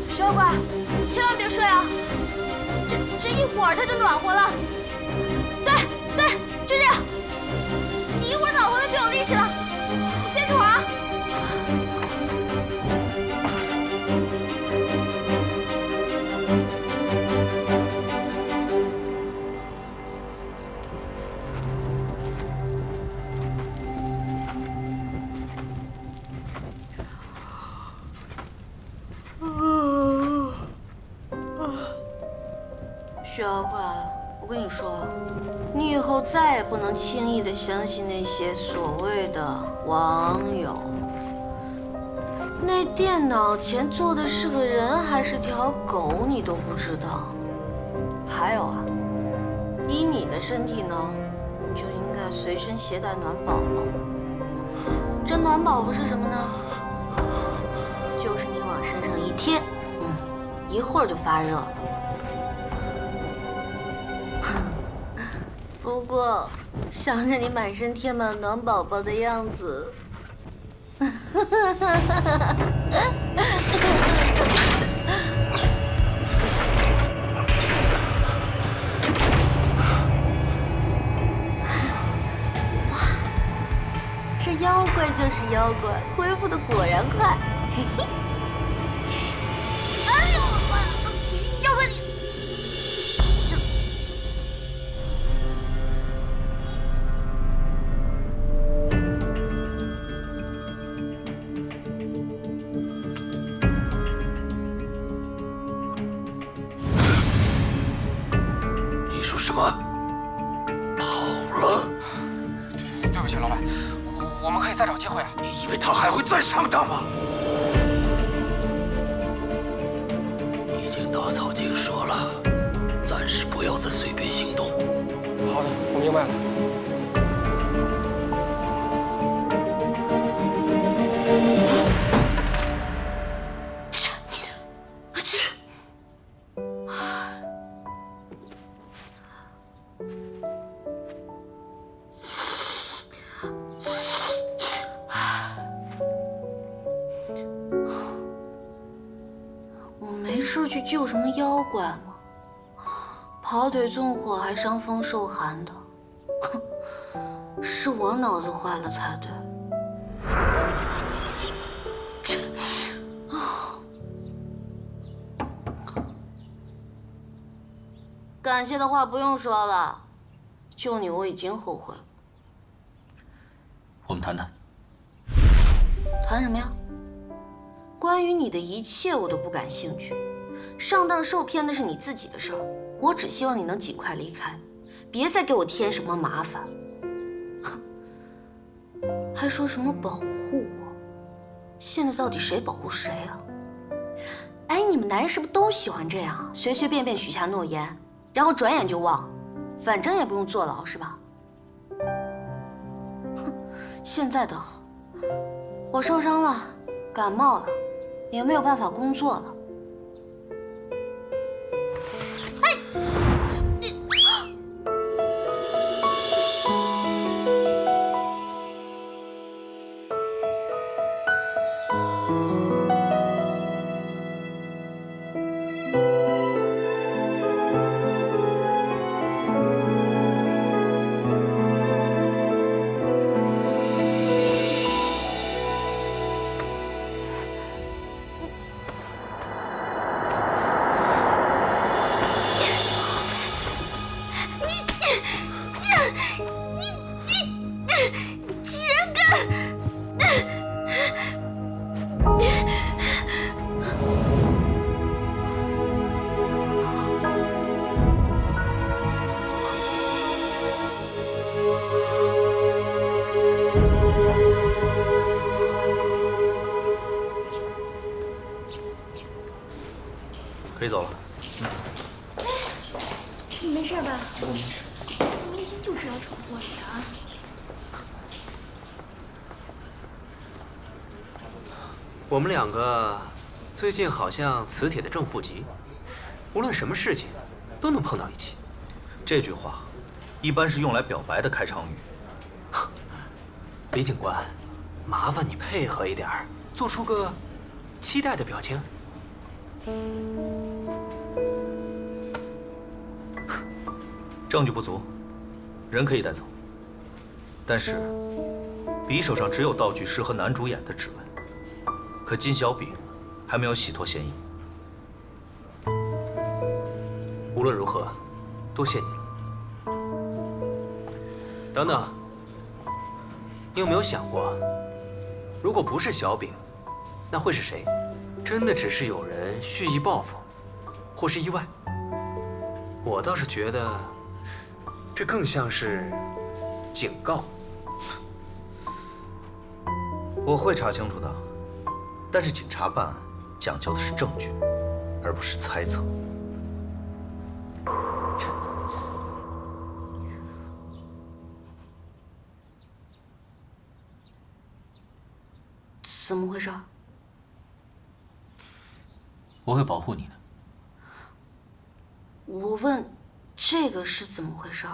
徐妖怪，千万别睡啊！这一会儿它就暖和了。对，就这样。你一会儿暖和了就有力气了，坚持会儿啊！徐妖怪，我跟你说，你以后再也不能轻易的相信那些所谓的网友。那电脑前坐的是个人还是条狗，你都不知道。还有啊，以你的身体呢，你就应该随身携带暖宝宝。这暖宝宝是什么呢？就是你往身上一贴，一会儿就发热了。不过，想着你满身贴满暖宝宝的样子，哇，这妖怪就是妖怪，恢复的果然快。嘿嘿。哎呦，妖怪你！说什么？跑了？对不起，老板，我们可以再找机会啊。你以为他还会再上当吗？已经打草惊蛇了，暂时不要再随便行动。好的，我明白了。说去救什么妖怪吗？跑腿纵火还伤风受寒的，哼，是我脑子坏了才对。感谢的话不用说了，救你我已经后悔了。我们谈谈。谈什么呀？关于你的一切我都不感兴趣。上当受骗那是你自己的事儿，我只希望你能尽快离开，别再给我添什么麻烦。哼，还说什么保护我，现在到底谁保护谁啊？哎，你们男人是不是都喜欢这样啊？随随便便许下诺言，然后转眼就忘，反正也不用坐牢，是吧？哼，现在倒好，我受伤了，感冒了，也没有办法工作了。可以走了。你没事吧？我没事。明天就知道闯祸里啊！我们两个最近好像磁铁的正负极，无论什么事情都能碰到一起。这句话一般是用来表白的开场语。李警官，麻烦你配合一点儿，做出个期待的表情。证据不足，人可以带走，但是匕首上只有道具师和男主演的指纹，可金小饼还没有洗脱嫌疑。无论如何，多谢你了。等等，你有没有想过，如果不是小饼，那会是谁？真的只是有人蓄意报复，或是意外？我倒是觉得，这更像是警告。我会查清楚的，但是警察办案讲究的是证据，而不是猜测。怎么回事？我会保护你的。我问，这个是怎么回事？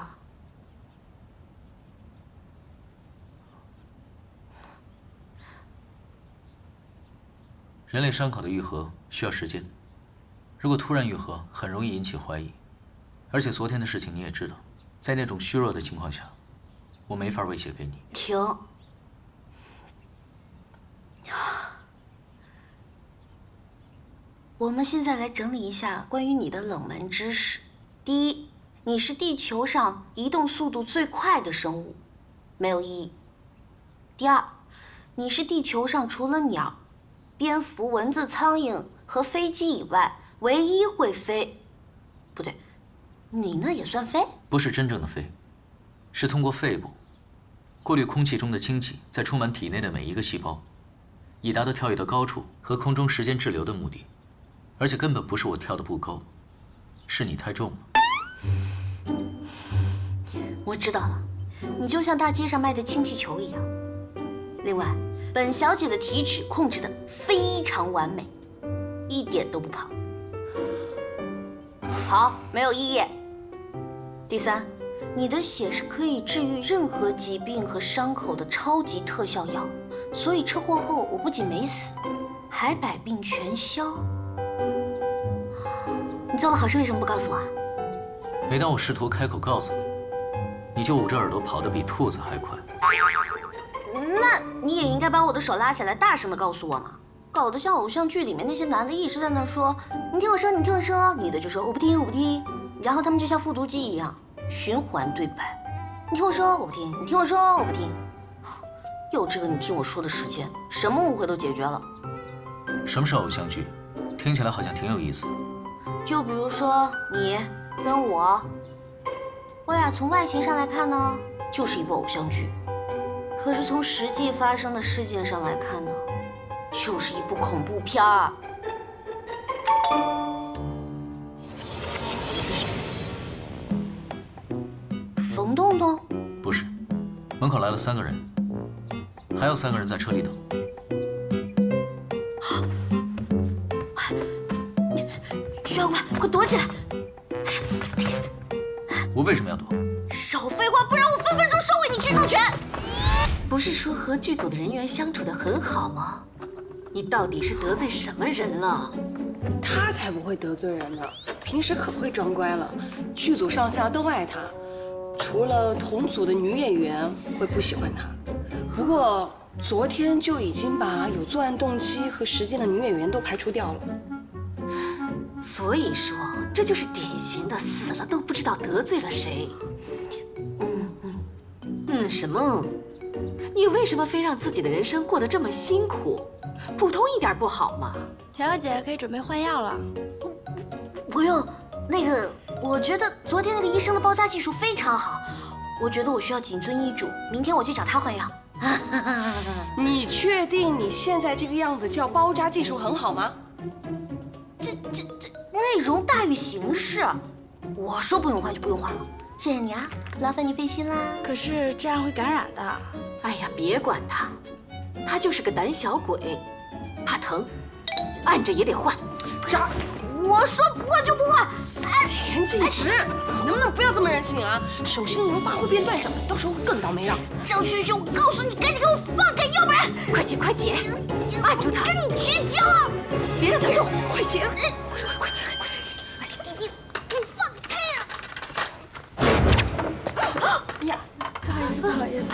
人类伤口的愈合需要时间，如果突然愈合，很容易引起怀疑。而且昨天的事情你也知道，在那种虚弱的情况下，我没法威胁给你。停！我们现在来整理一下关于你的冷门知识。第一，你是地球上移动速度最快的生物，没有意义。第二，你是地球上除了鸟、蝙蝠、蚊子、苍蝇和飞机以外唯一会飞。不对，你那也算飞？不是真正的飞，是通过肺部过滤空气中的氢气，再充满体内的每一个细胞，以达到跳跃的高处和空中时间滞留的目的。而且根本不是我跳得不高，是你太重了。我知道了，你就像大街上卖的氢气球一样。另外，本小姐的体脂控制得非常完美，一点都不胖。好，没有异议。第三，你的血是可以治愈任何疾病和伤口的超级特效药，所以车祸后我不仅没死，还百病全消。你做了好事，为什么不告诉我啊？每当我试图开口告诉你，你就捂着耳朵跑得比兔子还快。那你也应该把我的手拉下来，大声地告诉我嘛，搞得像偶像剧里面那些男的一直在那说“你听我说，你听我说”，女的就说“我不听，我不听”，然后他们就像复读机一样循环对白。你听我说，我不听；你听我说，我不听。有这个你听我说的时间，什么误会都解决了。什么是偶像剧？听起来好像挺有意思。就比如说你跟我俩从外形上来看呢，就是一部偶像剧；可是从实际发生的事件上来看呢，就是一部恐怖片儿。冯洞洞？不是，门口来了3个人，还有3个人在车里等。徐小怪，快躲起来！我为什么要躲？少废话，不然我分分钟收回你居住权！不是说和剧组的人员相处得很好吗？你到底是得罪什么人了？他才不会得罪人呢，平时可会装乖了，剧组上下都爱他，除了同组的女演员会不喜欢他。不过昨天就已经把有作案动机和时间的女演员都排除掉了。所以说，这就是典型的死了都不知道得罪了谁。什么？你为什么非让自己的人生过得这么辛苦？普通一点不好吗？小小姐可以准备换药了。不用，我觉得昨天那个医生的包扎技术非常好，我觉得我需要谨遵医嘱，明天我去找他换药。你确定你现在这个样子叫包扎技术很好吗？这内容大于形式，我说不用换就不用换了。谢谢你啊，劳烦你费心啦。可是这样会感染的。哎呀，别管他，他就是个胆小鬼。怕疼，按着也得换。张，我说不换就不换。田静直，你能不能不要这么任性啊？手心留疤会变断手，到时候更倒霉了。张轩轩，我告诉你，赶紧给我放开，要不然快姐，快姐，按住他，跟你绝交啊！别让他动！快姐，快点，你放开啊！哎呀，不好意思，不好意思。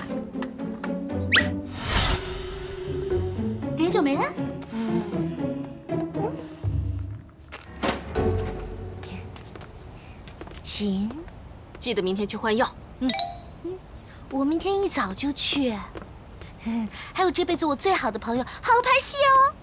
碘酒没了？请，记得明天去换药。我明天一早就去。还有这辈子我最好的朋友，好好拍戏哦。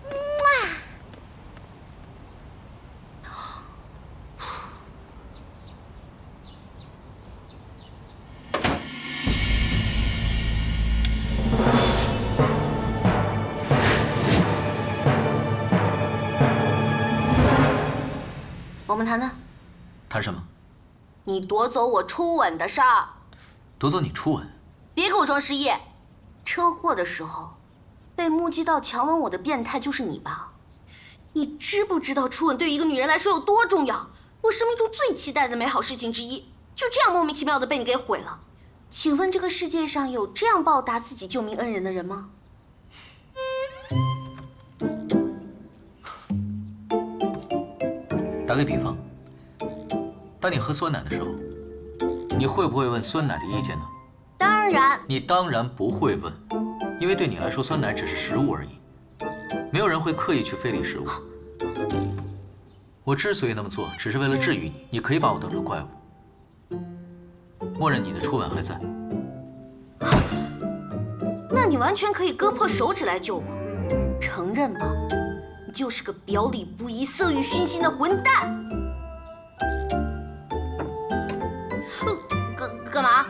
我们谈谈，谈什么？你夺走我初吻的事儿。夺走你初吻？别给我装失忆！车祸的时候，被目击到强吻我的变态就是你吧？你知不知道初吻对于一个女人来说有多重要？我生命中最期待的美好事情之一，就这样莫名其妙的被你给毁了。请问这个世界上有这样报答自己救命恩人的人吗？打个比方，当你喝酸奶的时候，你会不会问酸奶的意见呢？当然，你当然不会问，因为对你来说，酸奶只是食物而已，没有人会刻意去非礼食物。我之所以那么做，只是为了治愈你。你可以把我当成怪物，默认你的初吻还在。那你完全可以割破手指来救我，承认吧，你就是个表里不一、色欲熏心的混蛋。干嘛？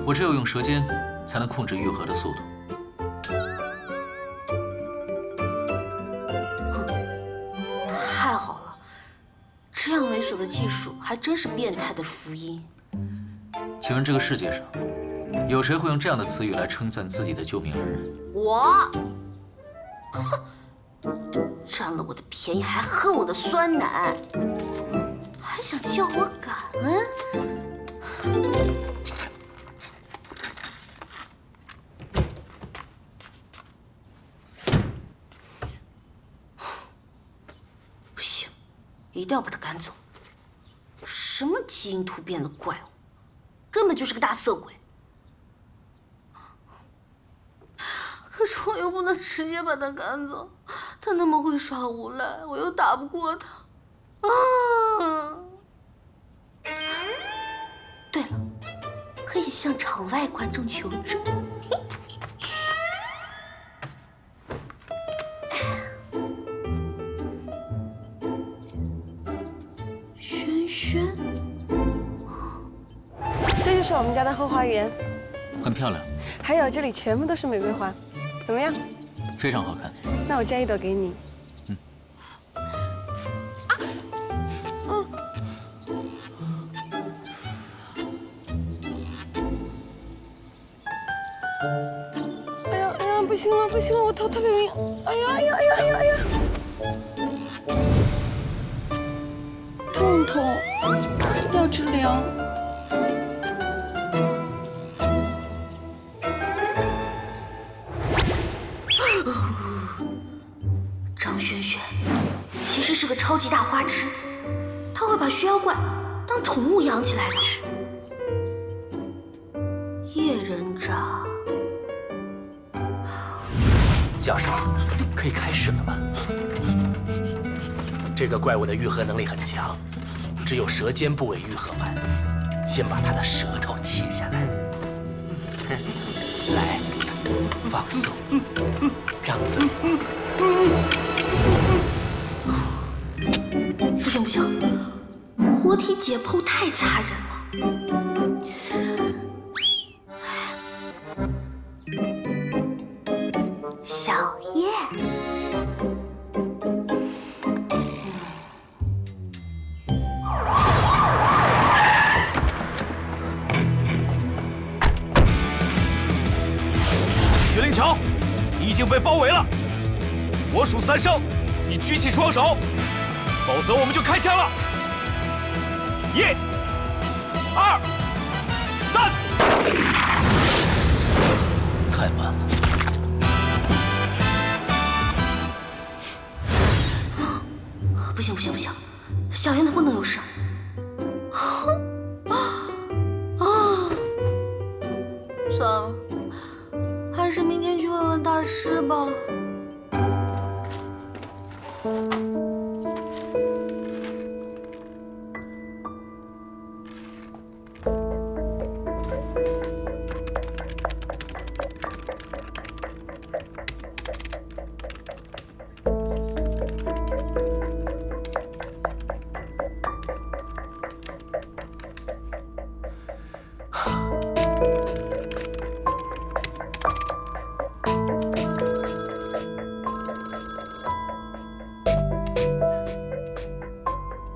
我只有用舌尖才能控制愈合的速度。太好了，这样猥琐的技术还真是变态的福音。请问这个世界上，有谁会用这样的词语来称赞自己的救命恩人？我，哼，占了我的便宜还喝我的酸奶，还想叫我感恩？不行，一定要把他赶走。什么基因突变的怪物，根本就是个大色鬼。可是我又不能直接把他赶走，他那么会耍无赖，我又打不过他。对了，可以向场外观众求助。轩轩，这就是我们家的后花园，很漂亮，还有这里全部都是玫瑰花，怎么样？非常好看。那我摘一朵给你。哎呀哎呀，不行了不行了，我头特别晕。哎呀哎呀哎呀哎呀哎呀！痛痛，要治疗。张轩轩其实是个超级大花痴，他会把血妖怪当宠物养起来的。叶人渣，教授，可以开始了吗？这个怪物的愈合能力很强，只有舌尖部位愈合完。先把它的舌头切下来，来，放松，张嘴。不行不行，活体解剖太残忍了。小叶，场，你已经被包围了。我数3声，你举起双手，否则我们就开枪了。1、2、3。太慢了。不行不行不行，小燕她不能有事。算了，还是明天去问问大师吧。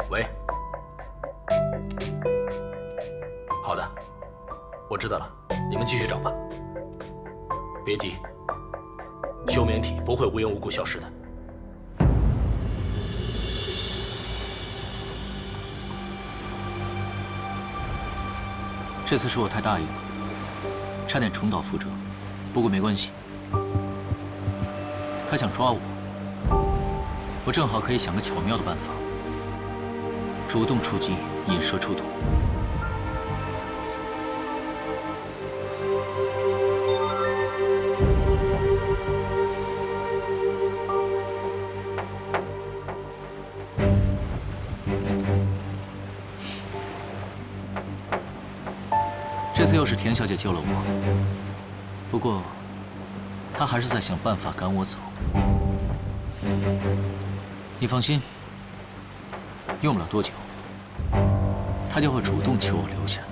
喂，好的，我知道了，你们继续找吧。别急，休眠体不会无缘无故消失的。这次是我太大意了，差点重蹈覆辙。不过没关系，他想抓我，我正好可以想个巧妙的办法，主动出击，引蛇出洞。这次又是田小姐救了我，不过她还是在想办法赶我走。你放心，用不了多久，她就会主动求我留下。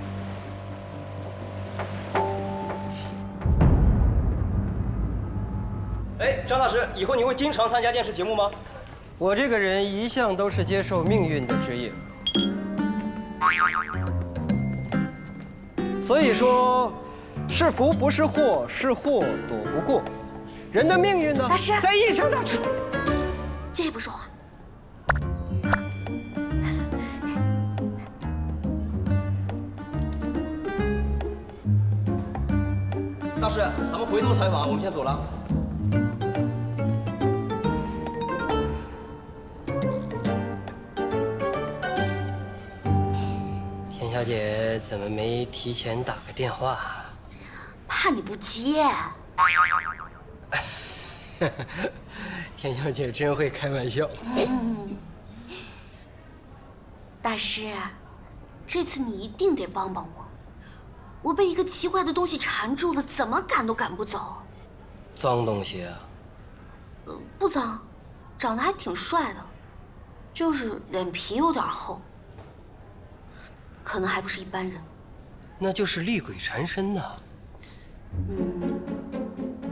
哎，张大师，以后你会经常参加电视节目吗？我这个人一向都是接受命运的指引，所以说，是福不是祸，是祸躲不过。人的命运呢，大师，在一生当中。借不说话。大师，咱们回头采访，我们先走了。田小姐怎么没提前打个电话？怕你不接。田小姐真会开玩笑。大师，这次你一定得帮帮我，我被一个奇怪的东西缠住了，怎么赶都赶不走。脏东西啊？不脏，长得还挺帅的，就是脸皮有点厚，可能还不是一般人。那就是厉鬼缠身呐。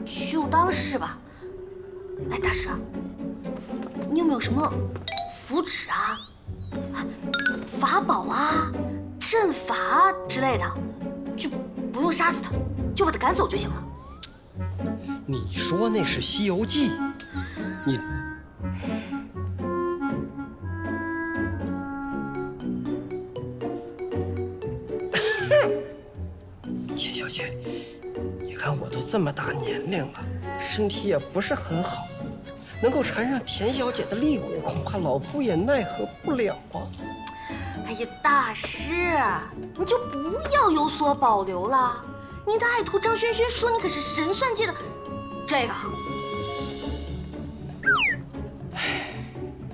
就当是吧。哎，大师，你有没有什么符纸啊、法宝啊、阵法啊之类的？就不用杀死他，就把他赶走就行了。你说那是《西游记》，你田小姐，你看我都这么大年龄了，身体也不是很好，能够缠上田小姐的厉鬼，恐怕老夫也奈何不了啊。哎呀，大师，你就不要有所保留了。你的爱徒张轩轩说你可是神算界的这个。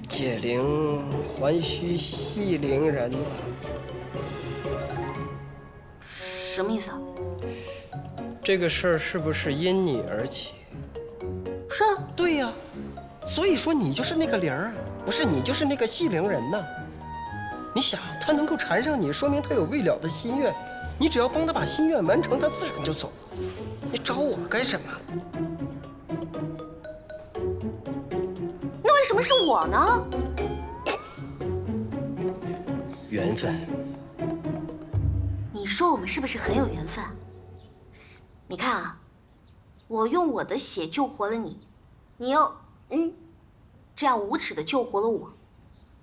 解铃还须系铃人啊。什么意思啊？这个事儿是不是因你而起？是啊。对呀，所以说你就是那个铃儿，不是你就是那个系铃人呐。你想，他能够缠上你，说明他有未了的心愿。你只要帮他把心愿完成，他自然就走。你找我干什么？那为什么是我呢？缘分。你说我们是不是很有缘分？你看啊，我用我的血救活了你，你又这样无耻的救活了我。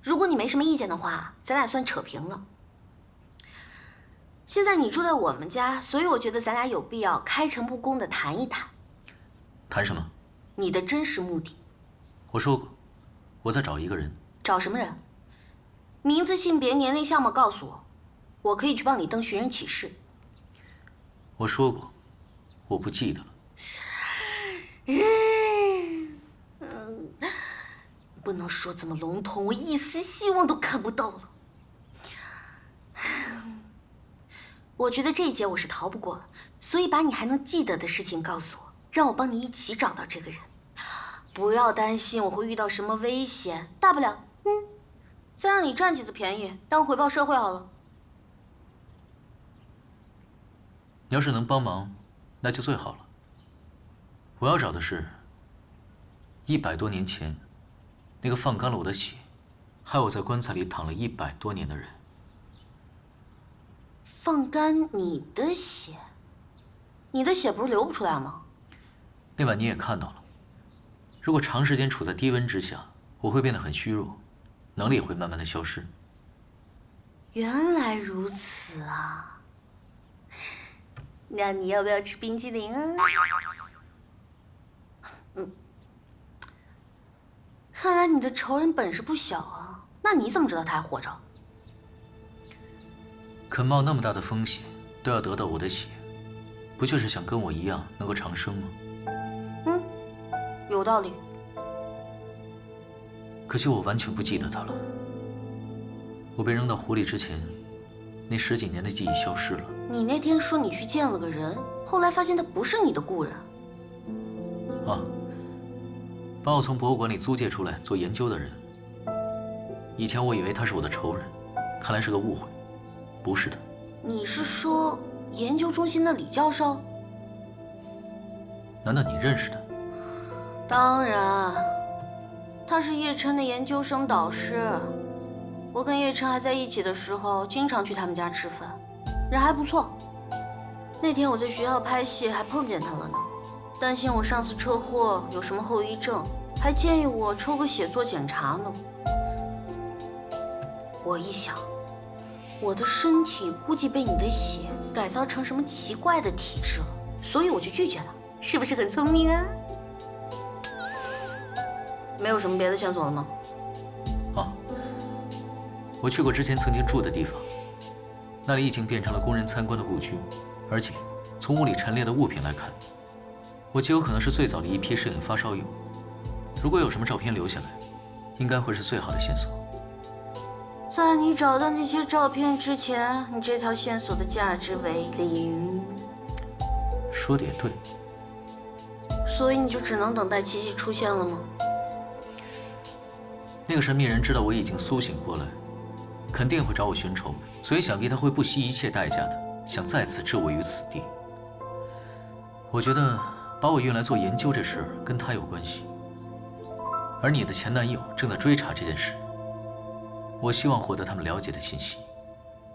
如果你没什么意见的话，咱俩算扯平了。现在你住在我们家，所以我觉得咱俩有必要开诚布公的谈一谈。谈什么？你的真实目的。我说过，我在找一个人。找什么人？名字、性别、年龄、相貌告诉我，我可以去帮你登寻人启事。我说过，我不记得了。不能说这么笼统，我一丝希望都看不到了。我觉得这一劫我是逃不过了，所以把你还能记得的事情告诉我，让我帮你一起找到这个人。不要担心我会遇到什么危险，大不了再让你占几次便宜，当回报社会好了。你要是能帮忙，那就最好了。我要找的是100多年前那个放干了我的血，害我在棺材里躺了100多年的人。放干你的血？你的血不是流不出来吗？那晚你也看到了，如果长时间处在低温之下，我会变得很虚弱，能力也会慢慢的消失。原来如此啊！那你要不要吃冰激凌啊？看来你的仇人本事不小啊。那你怎么知道他还活着？肯冒那么大的风险都要得到我的血，不就是想跟我一样能够长生吗？有道理。可惜我完全不记得他了。我被扔到湖里之前，那10几年的记忆消失了。你那天说你去见了个人，后来发现他不是你的故人。啊，把我从博物馆里租借出来做研究的人。以前我以为他是我的仇人，看来是个误会，不是的。你是说研究中心的李教授？难道你认识他？当然，他是叶琛的研究生导师。我跟叶琛还在一起的时候，经常去他们家吃饭，人还不错。那天我在学校拍戏，还碰见他了呢。担心我上次车祸有什么后遗症，还建议我抽个血做检查呢。我一想，我的身体估计被你的血改造成什么奇怪的体质了，所以我就拒绝了。是不是很聪明啊？没有什么别的线索了吗？啊，我去过之前曾经住的地方，那里已经变成了供人参观的故居，而且从屋里陈列的物品来看，我极有可能是最早的一批摄影发烧友。如果有什么照片留下来，应该会是最好的线索。在你找到那些照片之前，你这条线索的价值为0。说的也对。所以你就只能等待奇迹出现了吗？那个神秘人知道我已经苏醒过来，肯定会找我寻仇，所以想必他会不惜一切代价的想再次置我于死地。我觉得把我运来做研究这事跟他有关系，而你的前男友正在追查这件事。我希望获得他们了解的信息。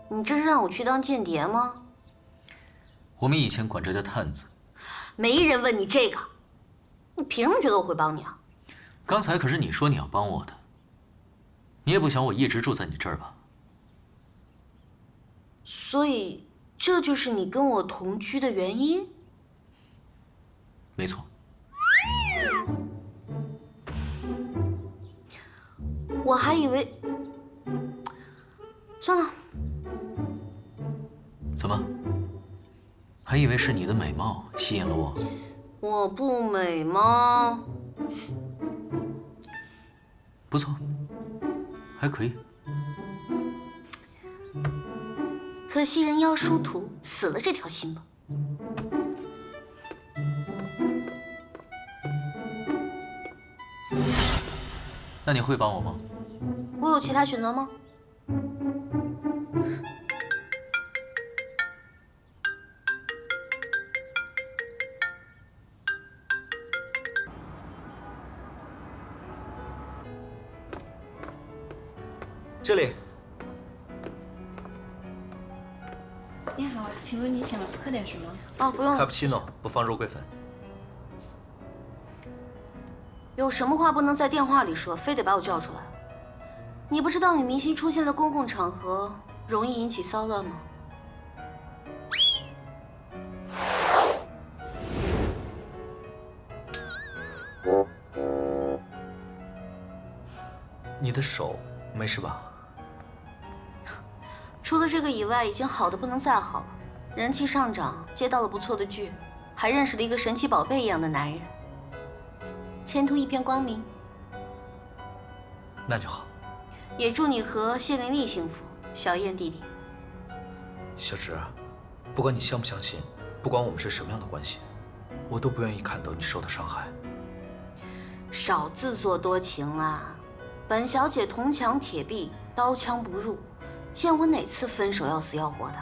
你这是让我去当间谍吗？我们以前管这叫探子。没人问你这个，你凭什么觉得我会帮你啊？刚才可是你说你要帮我的，你也不想我一直住在你这儿吧？所以这就是你跟我同居的原因？没错。我还以为……算了。怎么？还以为是你的美貌吸引了我？我不美吗？不错，还可以。可惜人妖殊途，死了这条心吧。那你会帮我吗？我有其他选择吗？这里。你好，请问你想喝点什么？哦，不用了。卡布奇诺，不放肉桂粉。有什么话不能在电话里说，非得把我叫出来？你不知道女明星出现在公共场合容易引起骚乱吗？你的手没事吧？除了这个以外，已经好的不能再好了，人气上涨，接到了不错的剧，还认识了一个神奇宝贝一样的男人，前途一片光明。那就好。也祝你和谢玲丽幸福，小燕弟弟。小芝，不管你相不相信，不管我们是什么样的关系，我都不愿意看到你受到伤害。少自作多情啦！本小姐铜墙铁壁，刀枪不入，见我哪次分手要死要活的？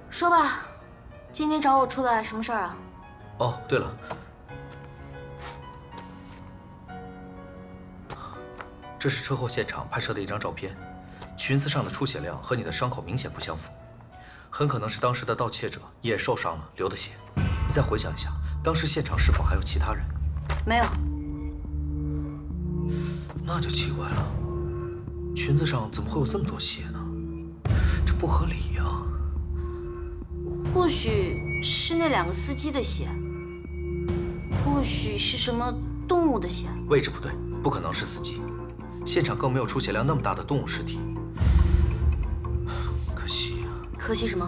说吧，今天找我出来什么事儿啊？哦，对了，这是车祸现场拍摄的一张照片，裙子上的出血量和你的伤口明显不相符，很可能是当时的盗窃者也受伤了流的血。你再回想一下，当时现场是否还有其他人？没有。那就奇怪了，裙子上怎么会有这么多血呢？这不合理呀。或许是那2个司机的血，或许是什么动物的血。位置不对，不可能是司机。现场更没有出血量那么大的动物尸体。可惜呀。可惜什么？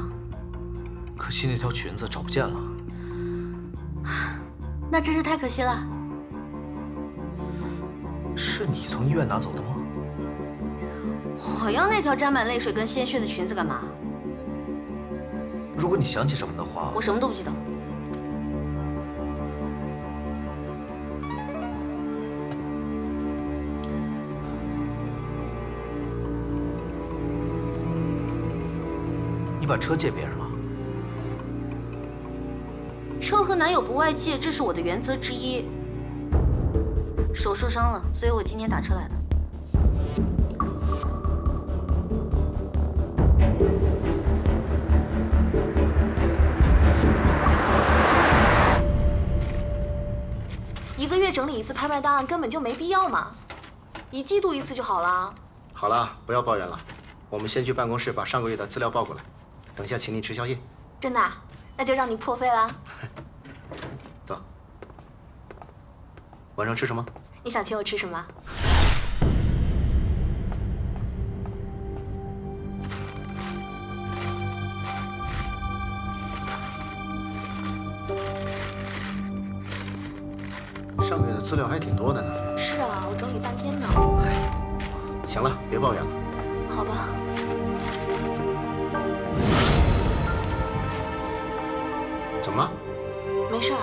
可惜那条裙子找不见了。那真是太可惜了。是你从医院拿走的吗？我要那条沾满泪水跟鲜血的裙子干嘛？如果你想起什么的话，我什么都不记得。你把车借别人了？车和男友不外借，这是我的原则之一。手受伤了，所以我今天打车来的。1个月整理一次拍卖档案根本就没必要嘛，1季度1次就好了。好了，不要抱怨了，我们先去办公室把上个月的资料报过来，等下请你吃宵夜。真的？那就让你破费了。走。晚上吃什么？你想请我吃什么？上个月的资料还挺多的呢。是啊，我整理半天呢。行了，别抱怨了。好吧。怎么了？没事儿。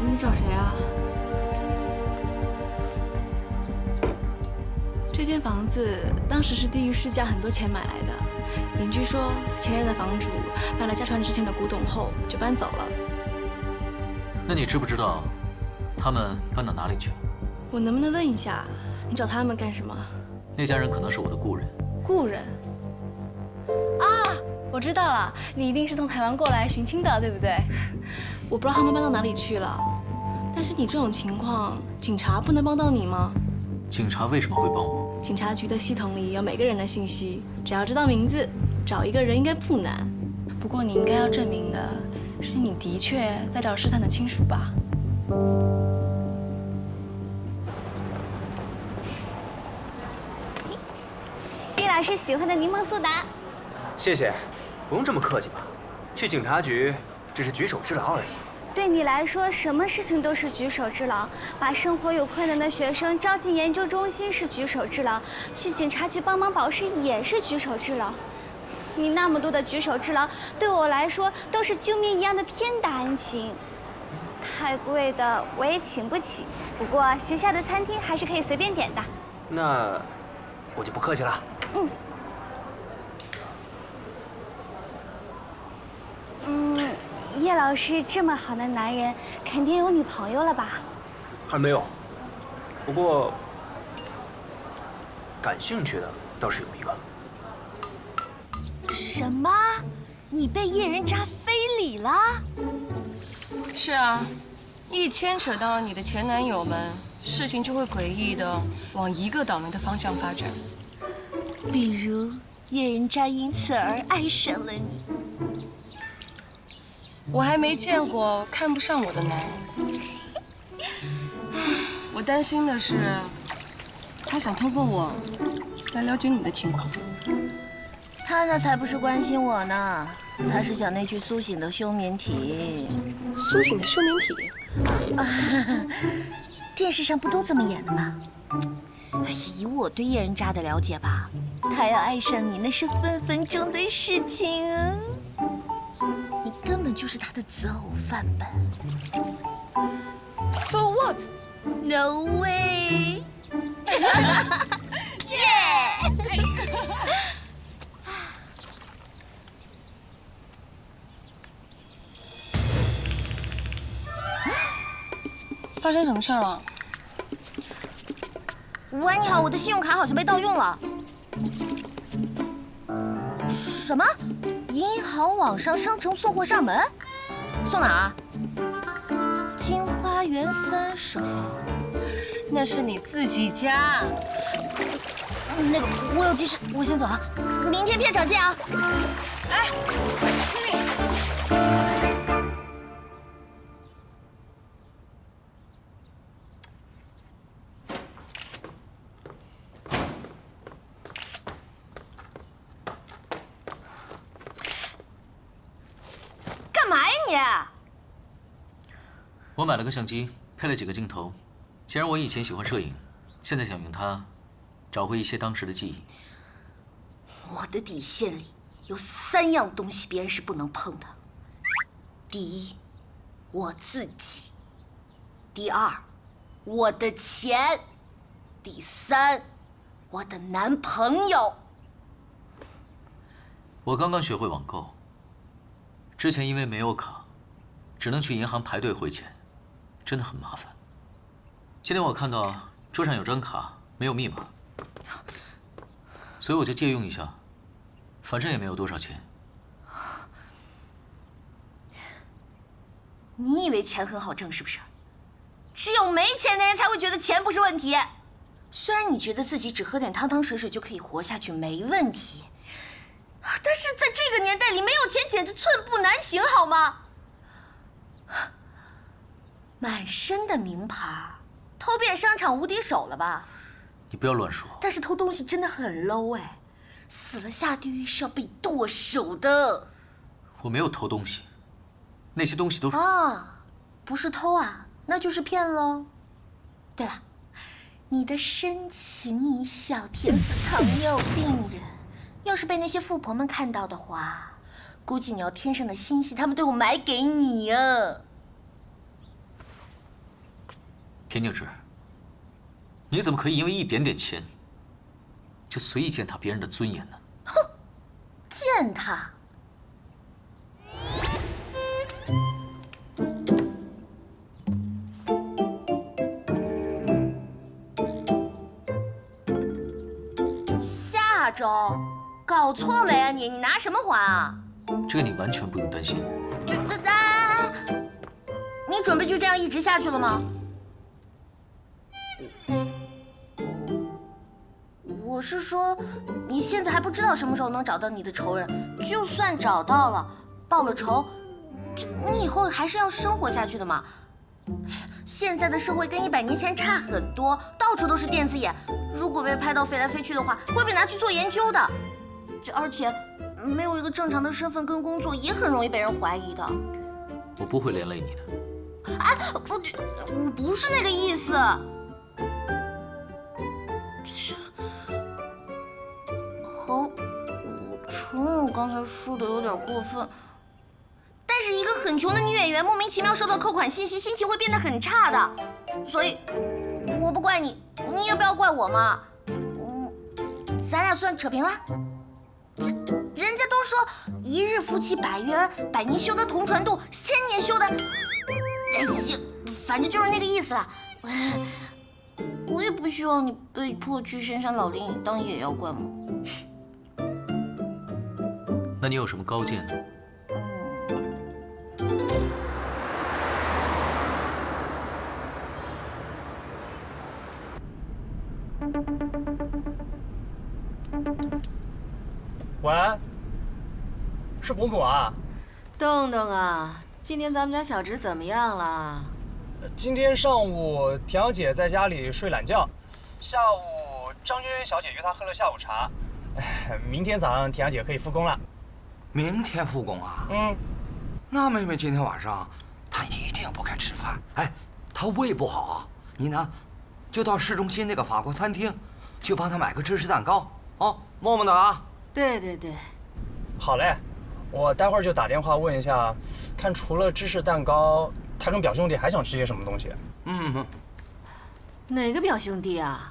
你找谁啊？这间房子当时是低于市价很多钱买来的，邻居说前任的房主卖了家传之前的古董后就搬走了。那你知不知道他们搬到哪里去了？我能不能问一下，你找他们干什么？那家人可能是我的故人。故人？啊，我知道了，你一定是从台湾过来寻亲的，对不对？我不知道他们搬到哪里去了，但是你这种情况，警察不能帮到你吗？警察为什么会帮我？警察局的系统里有每个人的信息，只要知道名字，找一个人应该不难。不过你应该要证明的是，你的确在找试探的亲属吧？厉老师喜欢的柠檬苏打。谢谢，不用这么客气吧？去警察局只是举手之劳而已。对你来说，什么事情都是举手之劳。把生活有困难的学生招进研究中心是举手之劳，去警察局帮忙保释也是举手之劳。你那么多的举手之劳，对我来说都是救命一样的天大恩情。太贵的我也请不起，不过学校的餐厅还是可以随便点的。那我就不客气了。叶老师这么好的男人，肯定有女朋友了吧？还没有，不过感兴趣的倒是有一个。什么？你被叶人渣非礼了？是啊，一牵扯到你的前男友们，事情就会诡异的往一个倒霉的方向发展。比如叶人渣因此而爱上了你。我还没见过看不上我的男人。我担心的是，他想通过我来了解你的情况。他那才不是关心我呢，他是想那具苏醒的休眠体。苏醒的休眠体？电视上不都这么演的吗？哎呀，以我对叶人渣的了解吧，他要爱上你那是分分钟的事情啊！你根本就是他的择偶范本。So what? No way! 耶！发生什么事儿了？喂，你好，我的信用卡好像被盗用了。什么？银行网上商城送货上门？送哪儿？金花园30号。那是你自己家。那个，我有急事，我先走啊。明天片场见啊。哎，干嘛呀你？我买了个相机，配了几个镜头。既然我以前喜欢摄影，现在想用它找回一些当时的记忆。我的底线里有3样东西别人是不能碰的。第一，我自己；第二，我的钱；第三，我的男朋友。我刚刚学会网购，之前因为没有卡，只能去银行排队汇钱，真的很麻烦。今天我看到桌上有张卡，没有密码，所以我就借用一下，反正也没有多少钱。你以为钱很好挣是不是？只有没钱的人才会觉得钱不是问题。虽然你觉得自己只喝点汤汤水水就可以活下去没问题，但是在这个年代里，没有钱简直寸步难行，好吗？满身的名牌，偷遍商场无敌手了吧？你不要乱说。但是偷东西真的很 low 哎，死了下地狱是要被剁手的。我没有偷东西，那些东西都是……啊，不是偷啊，那就是骗喽。对了，你的深情一笑甜死糖尿病人，要是被那些富婆们看到的话，估计你要天上的星星他们都会买给你啊。田静之，你怎么可以因为一点点钱，就随意践踏别人的尊严呢？哼，践踏！下周搞错没啊你？你拿什么还啊？这个你完全不用担心。你准备就这样一直下去了吗？我是说，你现在还不知道什么时候能找到你的仇人，就算找到了，报了仇，你以后还是要生活下去的嘛。现在的社会跟100年前差很多，到处都是电子眼，如果被拍到飞来飞去的话，会被拿去做研究的。而且没有一个正常的身份跟工作，也很容易被人怀疑的。我不会连累你的。哎，我不是那个意思。好，我承认我刚才说的有点过分。但是一个很穷的女演员莫名其妙收到扣款信息，心情会变得很差的。所以，我不怪你，你也不要怪我嘛。咱俩算扯平了。人家都说一日夫妻百日恩，百年修得同船渡，千年修得……哎呀，反正就是那个意思啦。我也不希望你被迫去深山老林当野妖怪嘛。那你有什么高见呢？喂，是伯母啊？洞洞啊，今天咱们家小侄怎么样了？今天上午田小姐在家里睡懒觉，下午张娟娟小姐约她喝了下午茶。明天早上田小姐可以复工了。明天复工啊？那妹妹今天晚上她一定不该吃饭。哎，她胃不好啊，你呢，就到市中心那个法国餐厅，去帮她买个芝士蛋糕哦，么么的啊。对对对，好嘞，我待会儿就打电话问一下，看除了芝士蛋糕，他跟表兄弟还想吃些什么东西。哪个表兄弟啊？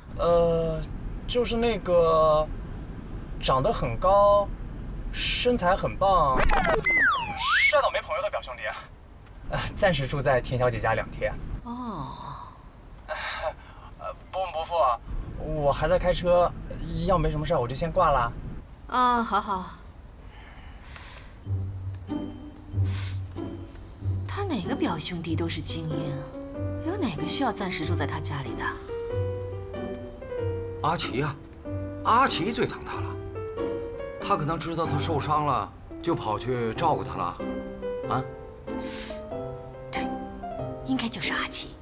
就是那个长得很高，身材很棒，帅到没朋友的表兄弟啊。暂时住在田小姐家2天。哦。伯母伯父，我还在开车，要没什么事我就先挂了。啊，好好。他哪个表兄弟都是精英，有哪个需要暂时住在他家里的？阿奇呀，阿奇最疼他了，他可能知道他受伤了，就跑去照顾他了，啊？对，应该就是阿奇。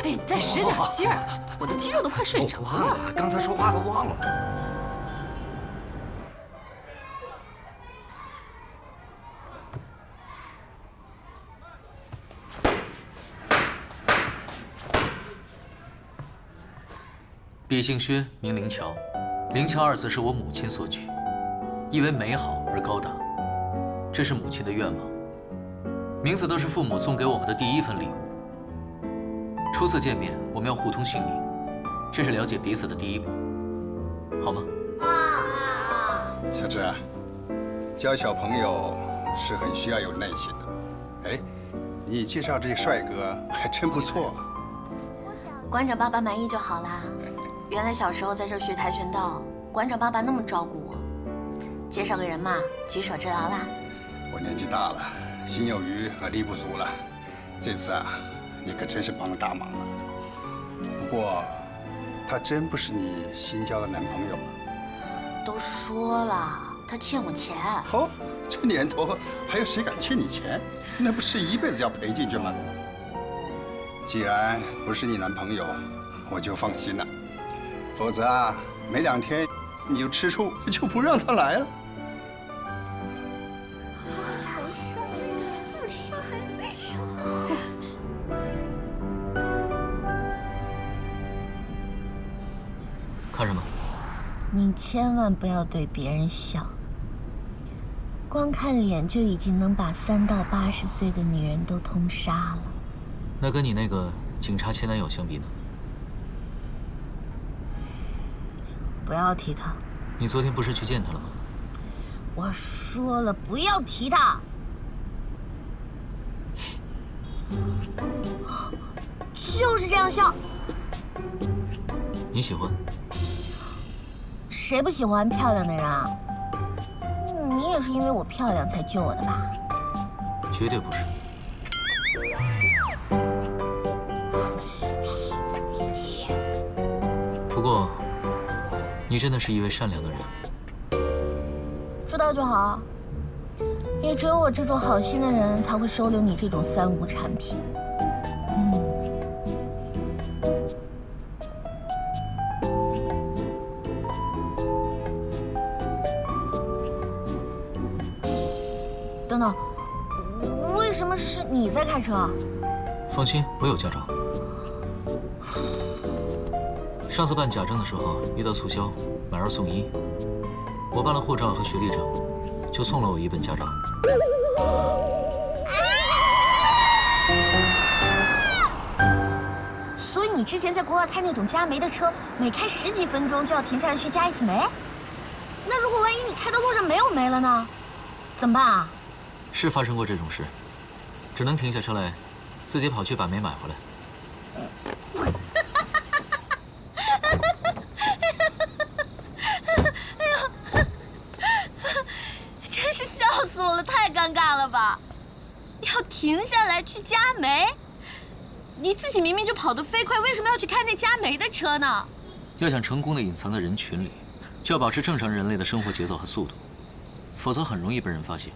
哎，再使点劲儿，我的肌肉都快睡着了。忘了，刚才说话都忘了。笔姓薛，名灵桥，灵桥2字是我母亲所取，意为美好而高大，这是母亲的愿望。名字都是父母送给我们的第一份礼物。初次见面，我们要互通姓名，这是了解彼此的第一步，好吗？小芝，教小朋友是很需要有耐心的。哎，你介绍这些帅哥还真不错。馆长爸爸满意就好啦。原来小时候在这学跆拳道，馆长爸爸那么照顾我。介绍个人嘛，举手之劳啦。我年纪大了，心有余而力不足了。这次啊，你可真是帮了大忙了。不过，他真不是你新交的男朋友吗？都说了，他欠我钱。哦，这年头还有谁敢欠你钱？那不是一辈子要赔进去吗？既然不是你男朋友，我就放心了。否则啊，没2天你就吃醋，就不让他来了。看什么？你千万不要对别人笑，光看脸就已经能把3到80岁的女人都通杀了。那跟你那个警察前男友相比呢？不要提他。你昨天不是去见他了吗？我说了不要提他。就是这样笑。你喜欢？谁不喜欢漂亮的人啊？你也是因为我漂亮才救我的吧？绝对不是。不过，你真的是一位善良的人。知道就好。也只有我这种好心的人才会收留你这种3无产品。等等，为什么是你在开车？放心，我有驾照。上次办假证的时候遇到促销，买2送1，我办了护照和学历证，就送了我1本驾照。所以你之前在国外开那种加煤的车，每开10几分钟就要停下来去加1次煤？那如果万一你开到路上没有煤了呢？怎么办啊？是发生过这种事，只能停下车来，自己跑去把煤买回来。真是笑死我了，太尴尬了吧！要停下来去加煤，你自己明明就跑得飞快，为什么要去开那加煤的车呢？要想成功的隐藏在人群里，就要保持正常人类的生活节奏和速度，否则很容易被人发现。